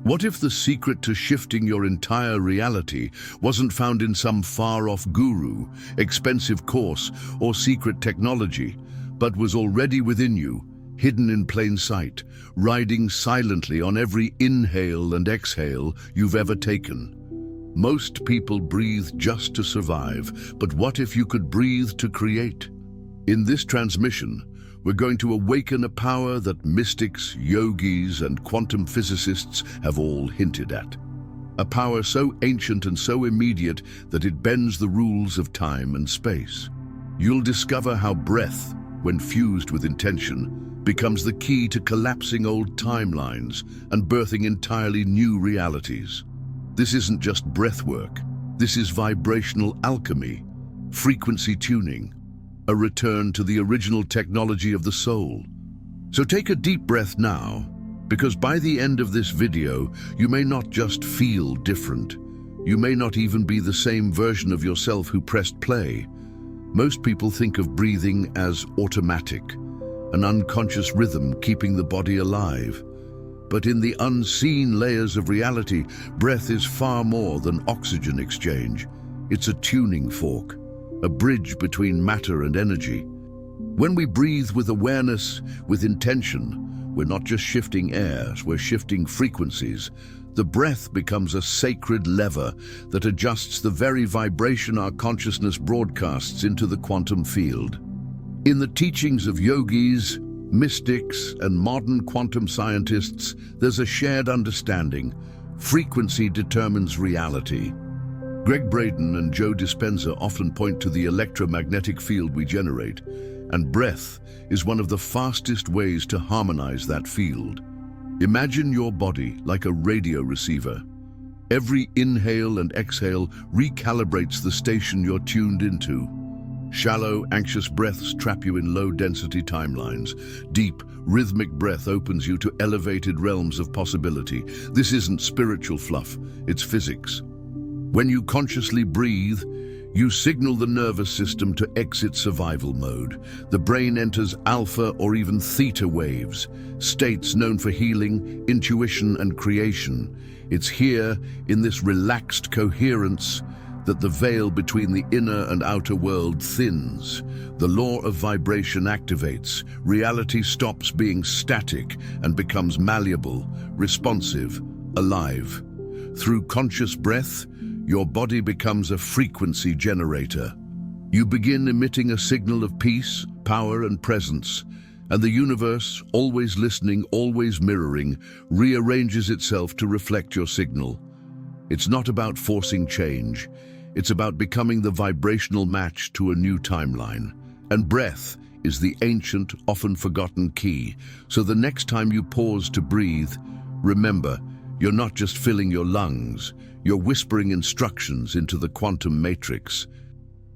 What if the secret to shifting your entire reality wasn't found in some far-off guru, expensive course, or secret technology, but was already within you, hidden in plain sight, riding silently on every inhale and exhale you've ever taken? Most people breathe just to survive, but what if you could breathe to create? In this transmission, we're going to awaken a power that mystics, yogis, and quantum physicists have all hinted at. A power so ancient and so immediate that it bends the rules of time and space. You'll discover how breath, when fused with intention, becomes the key to collapsing old timelines and birthing entirely new realities. This isn't just breathwork. This is vibrational alchemy, frequency tuning, a return to the original technology of the soul. So take a deep breath now, because by the end of this video, you may not just feel different. You may not even be the same version of yourself who pressed play. Most people think of breathing as automatic, an unconscious rhythm keeping the body alive. But in the unseen layers of reality, breath is far more than oxygen exchange. It's a tuning fork, a bridge between matter and energy. When we breathe with awareness, with intention, we're not just shifting air, we're shifting frequencies. The breath becomes a sacred lever that adjusts the very vibration our consciousness broadcasts into the quantum field. In the teachings of yogis, mystics, and modern quantum scientists, there's a shared understanding: frequency determines reality. Greg Braden and Joe Dispenza often point to the electromagnetic field we generate, and breath is one of the fastest ways to harmonize that field. Imagine your body like a radio receiver. Every inhale and exhale recalibrates the station you're tuned into. Shallow, anxious breaths trap you in low-density timelines. Deep, rhythmic breath opens you to elevated realms of possibility. This isn't spiritual fluff, it's physics. When you consciously breathe, you signal the nervous system to exit survival mode. The brain enters alpha or even theta waves, states known for healing, intuition, and creation. It's here, in this relaxed coherence, that the veil between the inner and outer world thins. The law of vibration activates. Reality stops being static and becomes malleable, responsive, alive. Through conscious breath, your body becomes a frequency generator. You begin emitting a signal of peace, power, and presence, and the universe, always listening, always mirroring, rearranges itself to reflect your signal. It's not about forcing change. It's about becoming the vibrational match to a new timeline. And breath is the ancient, often forgotten key. So the next time you pause to breathe, remember, you're not just filling your lungs, you're whispering instructions into the quantum matrix.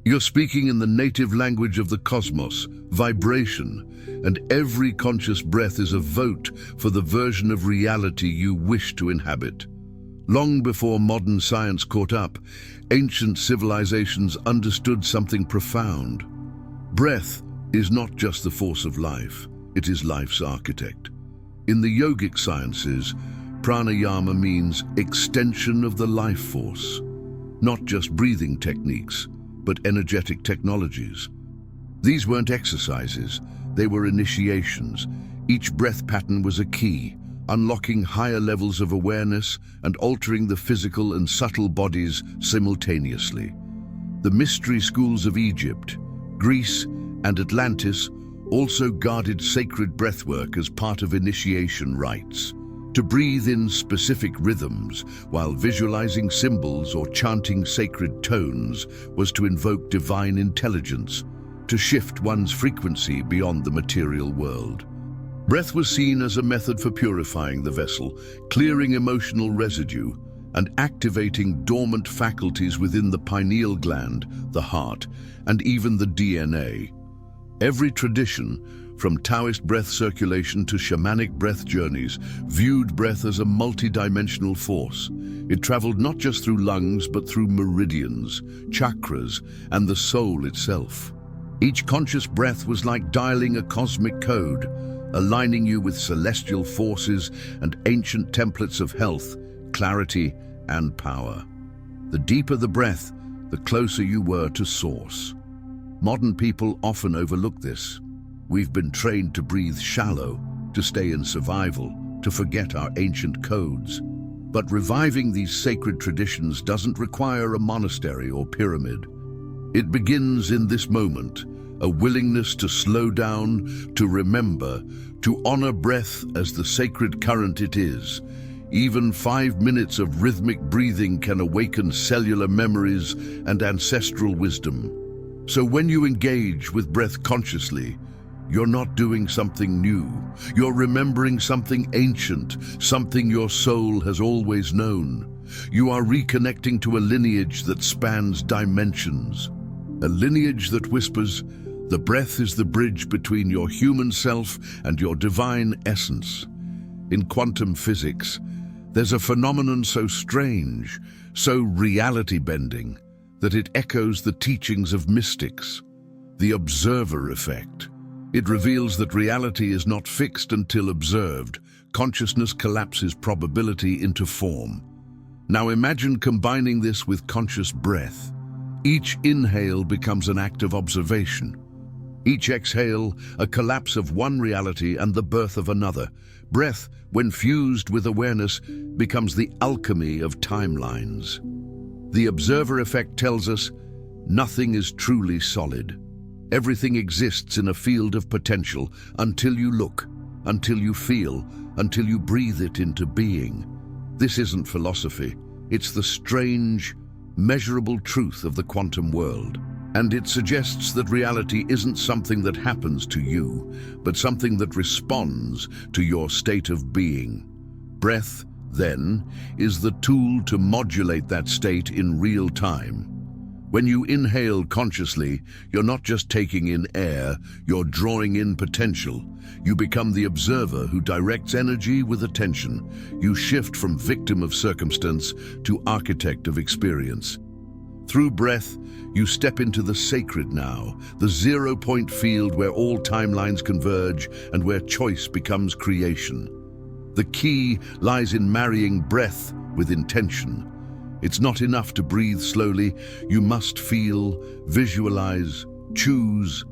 You're speaking in the native language of the cosmos, vibration, and every conscious breath is a vote for the version of reality you wish to inhabit. Long before modern science caught up, ancient civilizations understood something profound. Breath is not just the force of life, it is life's architect. In the yogic sciences, pranayama means extension of the life force, not just breathing techniques, but energetic technologies. These weren't exercises, they were initiations. Each breath pattern was a key, unlocking higher levels of awareness and altering the physical and subtle bodies simultaneously. The mystery schools of Egypt, Greece, and Atlantis also guarded sacred breathwork as part of initiation rites. To breathe in specific rhythms while visualizing symbols or chanting sacred tones was to invoke divine intelligence, to shift one's frequency beyond the material world. Breath was seen as a method for purifying the vessel, clearing emotional residue, and activating dormant faculties within the pineal gland, the heart, and even the DNA. Every tradition, from Taoist breath circulation to shamanic breath journeys, viewed breath as a multidimensional force. It traveled not just through lungs, but through meridians, chakras, and the soul itself. Each conscious breath was like dialing a cosmic code, aligning you with celestial forces and ancient templates of health, clarity, and power. The deeper the breath, the closer you were to source. Modern people often overlook this. We've been trained to breathe shallow, to stay in survival, to forget our ancient codes. But reviving these sacred traditions doesn't require a monastery or pyramid. It begins in this moment, a willingness to slow down, to remember, to honor breath as the sacred current it is. Even 5 minutes of rhythmic breathing can awaken cellular memories and ancestral wisdom. So when you engage with breath consciously, you're not doing something new. You're remembering something ancient, something your soul has always known. You are reconnecting to a lineage that spans dimensions. A lineage that whispers, the breath is the bridge between your human self and your divine essence. In quantum physics, there's a phenomenon so strange, so reality-bending, that it echoes the teachings of mystics, the observer effect. It reveals that reality is not fixed until observed. Consciousness collapses probability into form. Now imagine combining this with conscious breath. Each inhale becomes an act of observation. Each exhale, a collapse of one reality and the birth of another. Breath, when fused with awareness, becomes the alchemy of timelines. The observer effect tells us nothing is truly solid. Everything exists in a field of potential until you look, until you feel, until you breathe it into being. This isn't philosophy. It's the strange, measurable truth of the quantum world. And it suggests that reality isn't something that happens to you, but something that responds to your state of being. Breath, then, is the tool to modulate that state in real time. When you inhale consciously, you're not just taking in air, you're drawing in potential. You become the observer who directs energy with attention. You shift from victim of circumstance to architect of experience. Through breath, you step into the sacred now, the zero-point field where all timelines converge and where choice becomes creation. The key lies in marrying breath with intention. It's not enough to breathe slowly. You must feel, visualize, choose.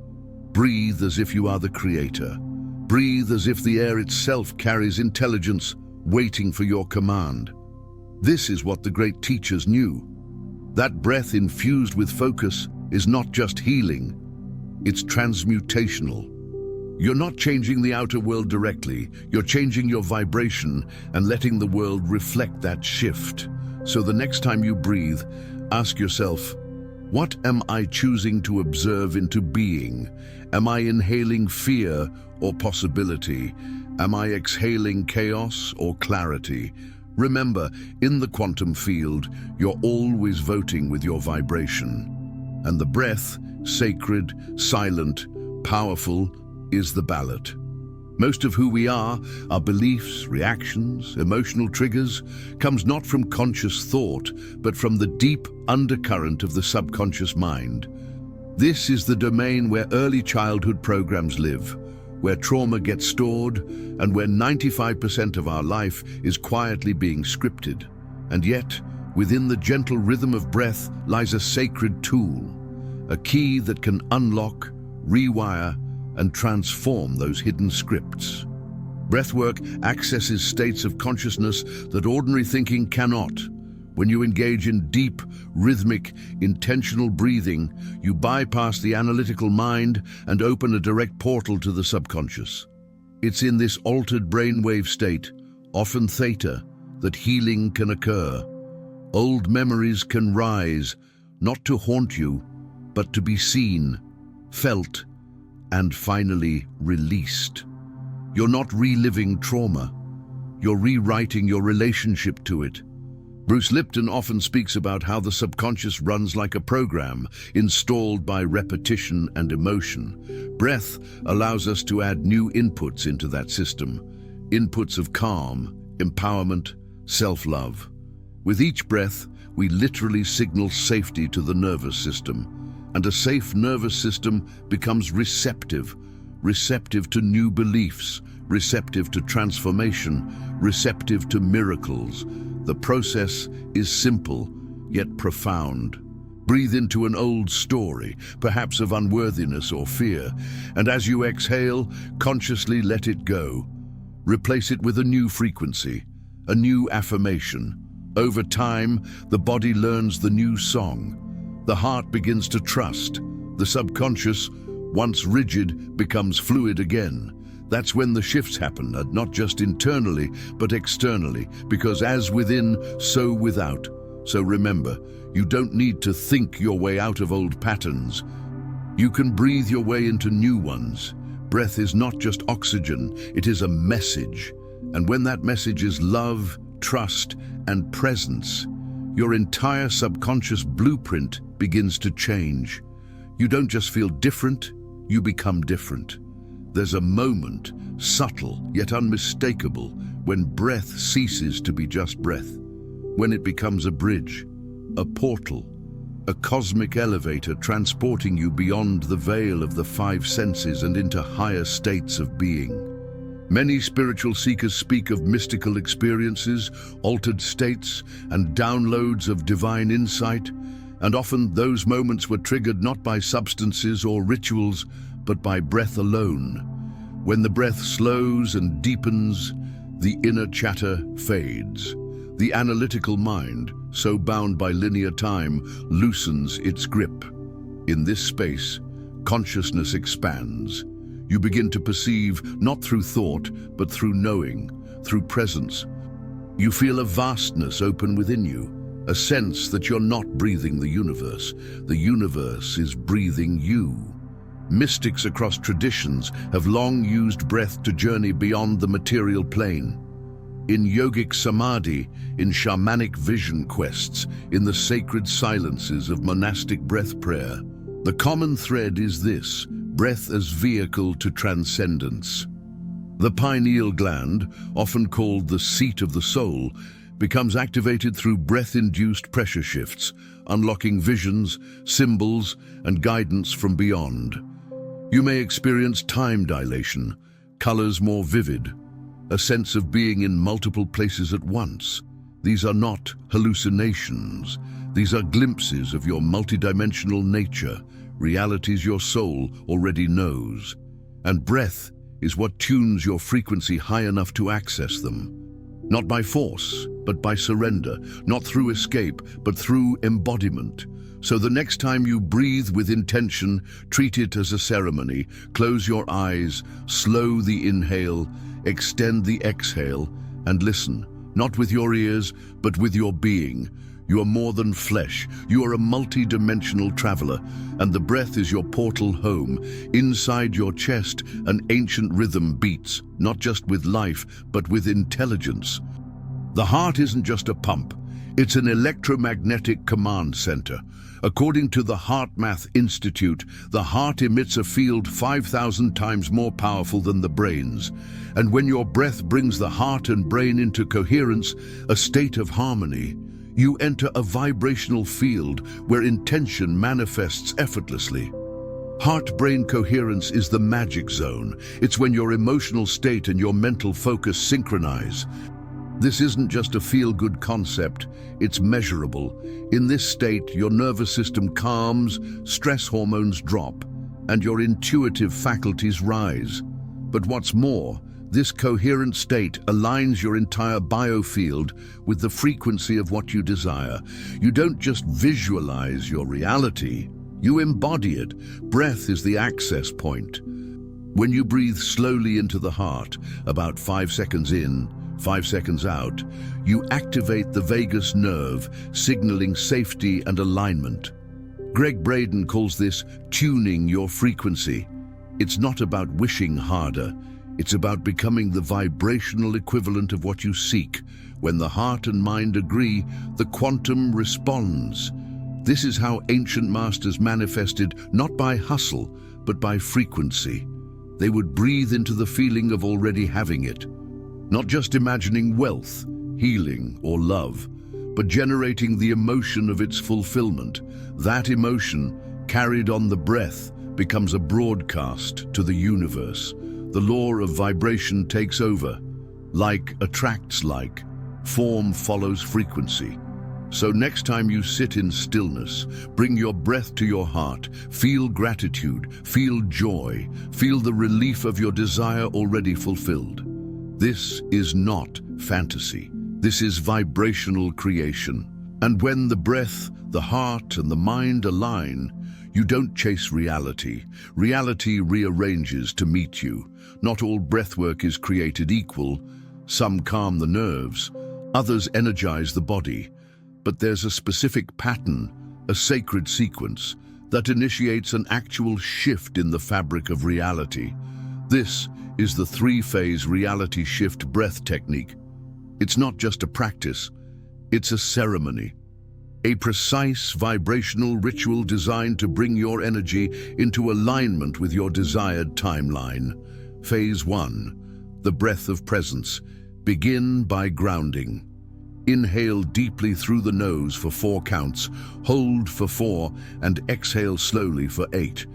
Breathe as if you are the creator. Breathe as if the air itself carries intelligence, waiting for your command. This is what the great teachers knew. That breath infused with focus is not just healing, it's transmutational. You're not changing the outer world directly, you're changing your vibration and letting the world reflect that shift. So the next time you breathe, ask yourself, what am I choosing to observe into being? Am I inhaling fear or possibility? Am I exhaling chaos or clarity? Remember, in the quantum field, you're always voting with your vibration. And the breath, sacred, silent, powerful, is the ballot. Most of who we are, our beliefs, reactions, emotional triggers, comes not from conscious thought, but from the deep undercurrent of the subconscious mind. This is the domain where early childhood programs live, where trauma gets stored, and where 95% of our life is quietly being scripted. And yet, within the gentle rhythm of breath lies a sacred tool, a key that can unlock, rewire, and transform those hidden scripts. Breathwork accesses states of consciousness that ordinary thinking cannot. When you engage in deep, rhythmic, intentional breathing, you bypass the analytical mind and open a direct portal to the subconscious. It's in this altered brainwave state, often theta, that healing can occur. Old memories can rise, not to haunt you, but to be seen, felt, and finally released. You're not reliving trauma. You're rewriting your relationship to it. Bruce Lipton often speaks about how the subconscious runs like a program, installed by repetition and emotion. Breath allows us to add new inputs into that system, inputs of calm, empowerment, self-love. With each breath, we literally signal safety to the nervous system, and a safe nervous system becomes receptive, receptive to new beliefs, receptive to transformation, receptive to miracles. The process is simple, yet profound. Breathe into an old story, perhaps of unworthiness or fear, and as you exhale, consciously let it go. Replace it with a new frequency, a new affirmation. Over time, the body learns the new song. The heart begins to trust. The subconscious, once rigid, becomes fluid again. That's when the shifts happen, and not just internally, but externally, because as within, so without. So remember, you don't need to think your way out of old patterns. You can breathe your way into new ones. Breath is not just oxygen, it is a message. And when that message is love, trust, and presence, your entire subconscious blueprint begins to change. You don't just feel different, you become different. There's a moment, subtle yet unmistakable, when breath ceases to be just breath. When it becomes a bridge, a portal, a cosmic elevator transporting you beyond the veil of the five senses and into higher states of being. Many spiritual seekers speak of mystical experiences, altered states, and downloads of divine insight, and often those moments were triggered not by substances or rituals, but by breath alone. When the breath slows and deepens, the inner chatter fades. The analytical mind, so bound by linear time, loosens its grip. In this space, consciousness expands. You begin to perceive not through thought, but through knowing, through presence. You feel a vastness open within you, a sense that you're not breathing the universe. The universe is breathing you. Mystics across traditions have long used breath to journey beyond the material plane. In yogic samadhi, in shamanic vision quests, in the sacred silences of monastic breath prayer, the common thread is this: breath as vehicle to transcendence. The pineal gland, often called the seat of the soul, becomes activated through breath-induced pressure shifts, unlocking visions, symbols, and guidance from beyond. You may experience time dilation, colors more vivid, a sense of being in multiple places at once. These are not hallucinations. These are glimpses of your multidimensional nature, realities your soul already knows. And breath is what tunes your frequency high enough to access them. Not by force, but by surrender. Not through escape, but through embodiment. So the next time you breathe with intention, treat it as a ceremony. Close your eyes, slow the inhale, extend the exhale, and listen, not with your ears, but with your being. You are more than flesh. You are a multi-dimensional traveler, and the breath is your portal home. Inside your chest, an ancient rhythm beats, not just with life, but with intelligence. The heart isn't just a pump. It's an electromagnetic command center. According to the HeartMath Institute, the heart emits a field 5,000 times more powerful than the brain's. And when your breath brings the heart and brain into coherence, a state of harmony, you enter a vibrational field where intention manifests effortlessly. Heart-brain coherence is the magic zone. It's when your emotional state and your mental focus synchronize. This isn't just a feel-good concept, it's measurable. In this state, your nervous system calms, stress hormones drop, and your intuitive faculties rise. But what's more, this coherent state aligns your entire biofield with the frequency of what you desire. You don't just visualize your reality, you embody it. Breath is the access point. When you breathe slowly into the heart, about 5 seconds in, 5 seconds out, you activate the vagus nerve, signaling safety and alignment. Greg Braden calls this tuning your frequency. It's not about wishing harder. It's about becoming the vibrational equivalent of what you seek. When the heart and mind agree, the quantum responds. This is how ancient masters manifested, not by hustle, but by frequency. They would breathe into the feeling of already having it. Not just imagining wealth, healing, or love, but generating the emotion of its fulfillment. That emotion, carried on the breath, becomes a broadcast to the universe. The law of vibration takes over. Like attracts like. Form follows frequency. So next time you sit in stillness, bring your breath to your heart, feel gratitude, feel joy, feel the relief of your desire already fulfilled. This is not fantasy. This is vibrational creation. And when the breath, the heart, and the mind align, you don't chase reality. Reality rearranges to meet you. Not all breathwork is created equal. Some calm the nerves, others energize the body. But there's a specific pattern, a sacred sequence, that initiates an actual shift in the fabric of reality. This is the three-phase reality shift breath technique. It's not just a practice, it's a ceremony. A precise vibrational ritual designed to bring your energy into alignment with your desired timeline. Phase 1, the breath of presence. Begin by grounding. Inhale deeply through the nose for 4 counts, hold for 4, and exhale slowly for 8.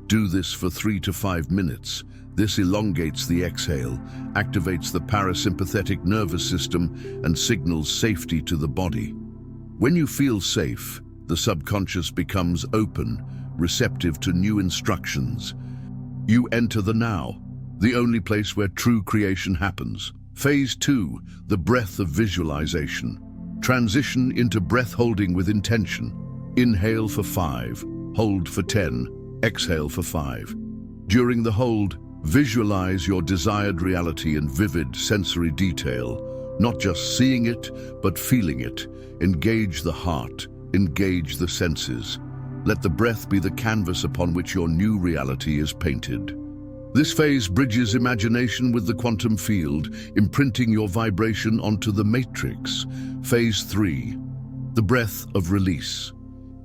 Do this for 3 to 5 minutes. This elongates the exhale, activates the parasympathetic nervous system, and signals safety to the body. When you feel safe, the subconscious becomes open, receptive to new instructions. You enter the now, the only place where true creation happens. Phase 2, the breath of visualization. Transition into breath holding with intention. Inhale for 5, hold for 10, exhale for 5. During the hold, visualize your desired reality in vivid sensory detail, not just seeing it, but feeling it. Engage the heart, engage the senses. Let the breath be the canvas upon which your new reality is painted. This phase bridges imagination with the quantum field, imprinting your vibration onto the matrix. Phase 3, the breath of release.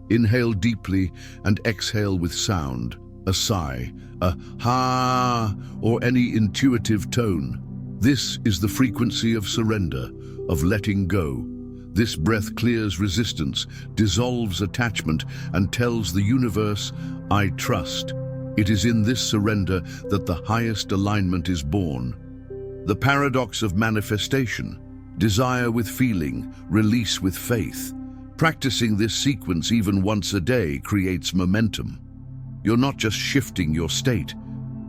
Inhale deeply and exhale with sound, a sigh, a ha, or any intuitive tone. This is the frequency of surrender, of letting go. This breath clears resistance, dissolves attachment, and tells the universe, I trust. It is in this surrender that the highest alignment is born. The paradox of manifestation, desire with feeling, release with faith. Practicing this sequence even once a day creates momentum. You're not just shifting your state,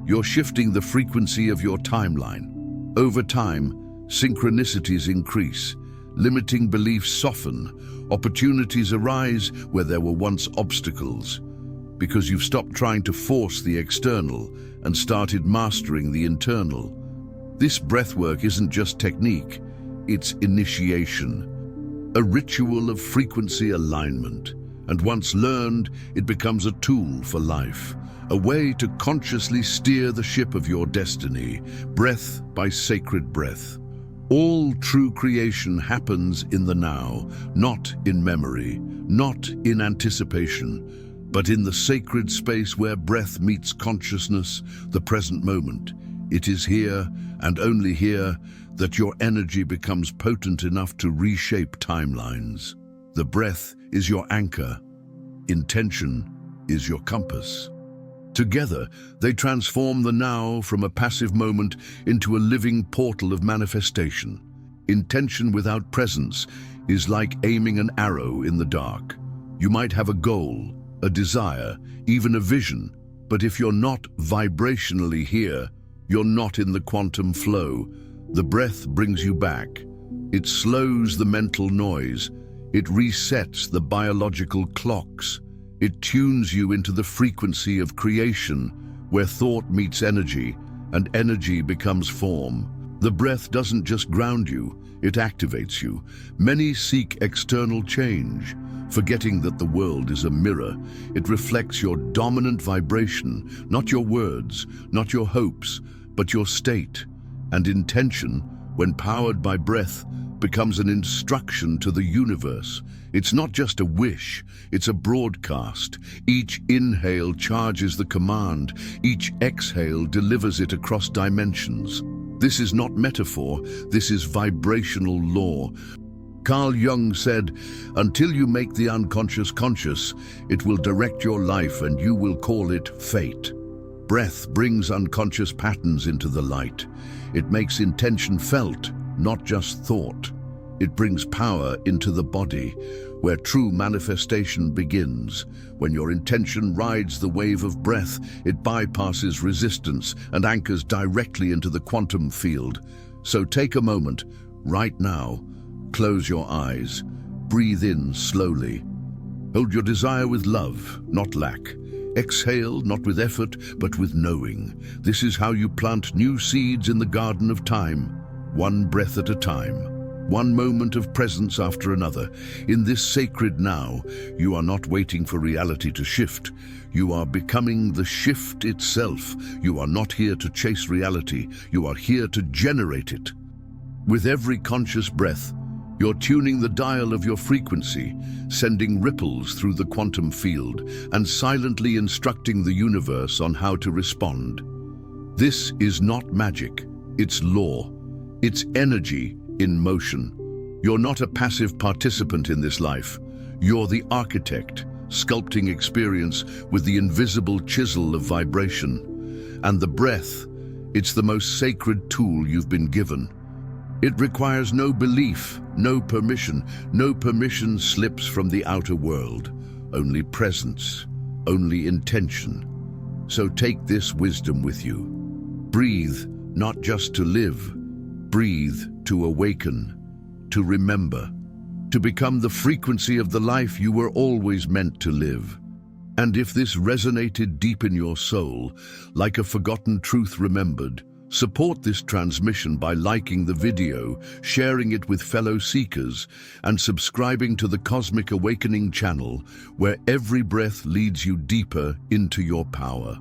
you're shifting the frequency of your timeline. Over time, synchronicities increase, limiting beliefs soften, opportunities arise where there were once obstacles. Because you've stopped trying to force the external and started mastering the internal. This breathwork isn't just technique, it's initiation, a ritual of frequency alignment. And once learned, it becomes a tool for life, a way to consciously steer the ship of your destiny, breath by sacred breath. All true creation happens in the now, not in memory, not in anticipation, but in the sacred space where breath meets consciousness, the present moment. It is here, and only here, that your energy becomes potent enough to reshape timelines. The breath is your anchor. Intention is your compass. Together, they transform the now from a passive moment into a living portal of manifestation. Intention without presence is like aiming an arrow in the dark. You might have a goal, a desire, even a vision, but if you're not vibrationally here, you're not in the quantum flow. The breath brings you back. It slows the mental noise. It resets the biological clocks. It tunes you into the frequency of creation, where thought meets energy, and energy becomes form. The breath doesn't just ground you, it activates you. Many seek external change, forgetting that the world is a mirror. It reflects your dominant vibration, not your words, not your hopes, but your state. And intention, when powered by breath, becomes an instruction to the universe. It's not just a wish, it's a broadcast. Each inhale charges the command, each exhale delivers it across dimensions. This is not metaphor, this is vibrational law. Carl Jung said, "Until you make the unconscious conscious, it will direct your life and you will call it fate." Breath brings unconscious patterns into the light. It makes intention felt, not just thought. It brings power into the body, where true manifestation begins. When your intention rides the wave of breath, it bypasses resistance and anchors directly into the quantum field. So take a moment, right now, close your eyes, breathe in slowly. Hold your desire with love, not lack. Exhale, not with effort, but with knowing. This is how you plant new seeds in the garden of time, one breath at a time, one moment of presence after another. In this sacred now, you are not waiting for reality to shift. You are becoming the shift itself. You are not here to chase reality. You are here to generate it. With every conscious breath, you're tuning the dial of your frequency, sending ripples through the quantum field, and silently instructing the universe on how to respond. This is not magic, it's law. It's energy in motion. You're not a passive participant in this life. You're the architect, sculpting experience with the invisible chisel of vibration. And the breath, it's the most sacred tool you've been given. It requires no belief, no permission slips from the outer world. Only presence, only intention. So take this wisdom with you. Breathe, not just to live. Breathe to awaken, to remember, to become the frequency of the life you were always meant to live. And if this resonated deep in your soul, like a forgotten truth remembered, support this transmission by liking the video, sharing it with fellow seekers, and subscribing to the Cosmic Awakening channel, where every breath leads you deeper into your power.